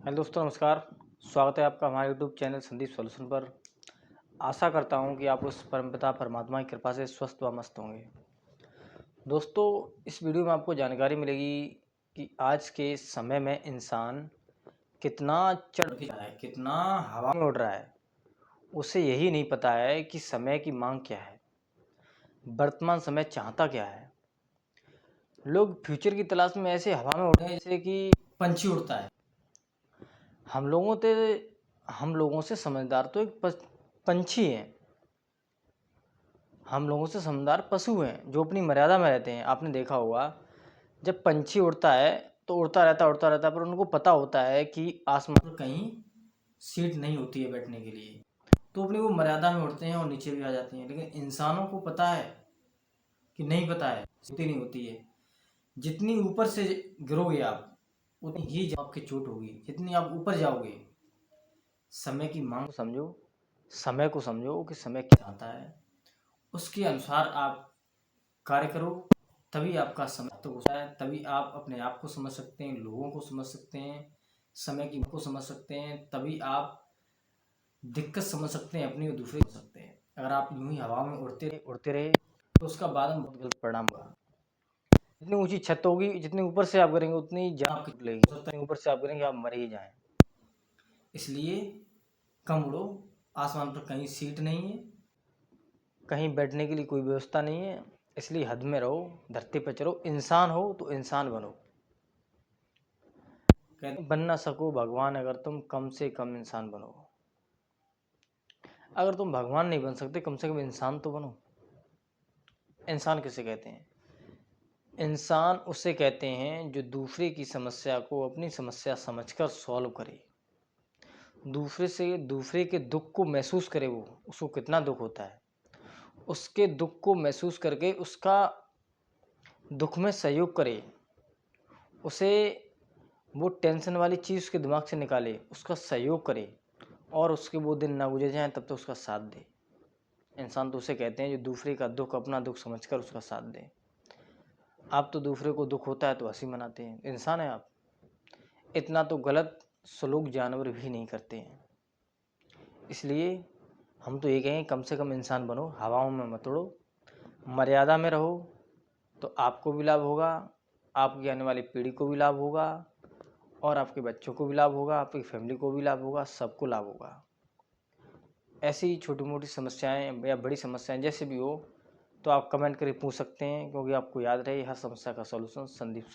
Hello दोस्तों, नमस्कार। स्वागत है आपका हमारे यूट्यूब चैनल संदीप सॉल्यूशन पर। आशा करता हूं कि आप उस परमपिता परमात्मा की कृपा से स्वस्थ व मस्त होंगे। दोस्तों, इस वीडियो में आपको जानकारी मिलेगी कि आज के समय में इंसान कितना चढ़ के जा रहा है, कितना हवा में उड़ रहा है। उसे यही नहीं पता है कि समय की मांग क्या है, वर्तमान समय चाहता क्या है। लोग फ्यूचर की तलाश में ऐसे हवा में उड़ रहे हैं जैसे कि पंछी उड़ता है। हम लोगों से हम लोगों से समझदार तो एक पंछी हैं। हम लोगों से समझदार पशु हैं जो अपनी मर्यादा में रहते हैं। आपने देखा होगा, जब पंछी उड़ता है तो उड़ता रहता है, पर उनको पता होता है कि आसमान पर कहीं सीट नहीं होती है बैठने के लिए, तो अपनी वो मर्यादा में उड़ते हैं और नीचे भी आ जाते हैं। लेकिन इंसानों को पता है कि नहीं, पता है सीट नहीं होती है। जितनी ऊपर से गिरोगे आप, उतनी ही आपकी चोट होगी। जितनी आप ऊपर जाओगे, समय की मांग को समझो, समय को समझो कि समय क्या चाहता है, उसके अनुसार आप कार्य करो। तभी आपका समय तो होता है, तभी आप अपने आप को समझ सकते हैं, लोगों को समझ सकते हैं, समय की को समझ सकते हैं। तभी आप दिक्कत समझ सकते हैं अपनी और दूसरे समझ सकते हैं। अगर आप यूं ही हवा में उड़ते रहे तो उसका बाद में बहुत गलत परिणाम होगा। जितनी ऊंची छत होगी, जितने ऊपर से आप करेंगे, उतनी जान आपकी लगेगी। हो सकता है ऊपर से आप करेंगे आप मर ही जाएं। इसलिए कम उड़ो। आसमान पर कहीं सीट नहीं है, कहीं बैठने के लिए कोई व्यवस्था नहीं है। इसलिए हद में रहो, धरती पर चलो। इंसान हो तो इंसान बनो। कहते बन ना सको भगवान अगर तुम कम से कम इंसान बनो। अगर तुम भगवान नहीं बन सकते, कम से कम इंसान तो बनो। इंसान किसे कहते हैं? इंसान उसे कहते हैं जो दूसरे की समस्या को अपनी समस्या समझकर सॉल्व करे। दूसरे के दुख को महसूस करे। वो उसको कितना दुख होता है, उसके दुख को महसूस करके उसका दुख में सहयोग करे। उसे वो टेंशन वाली चीज़ उसके दिमाग से निकाले, उसका सहयोग करे, और उसके वो दिन ना गुजर जाएं तब तक उसका साथ दे। इंसान तो उसे कहते हैं जो दूसरे का दुख अपना दुख समझकर उसका साथ दे। आप तो दूसरे को दुख होता है तो हंसी मनाते हैं। इंसान है आप? इतना तो गलत सलूक जानवर भी नहीं करते हैं। इसलिए हम तो ये कहें, कम से कम इंसान बनो, हवाओं में मत उड़ो, मर्यादा में रहो। तो आपको भी लाभ होगा, आपकी आने वाली पीढ़ी को भी लाभ होगा, और आपके बच्चों को भी लाभ होगा, आपकी फैमिली को भी लाभ होगा, सबको लाभ होगा। ऐसी छोटी मोटी समस्याएं या बड़ी समस्याएं जैसे भी हो, तो आप कमेंट करके पूछ सकते हैं, क्योंकि आपको याद रहे हर समस्या का सॉल्यूशन संदीप।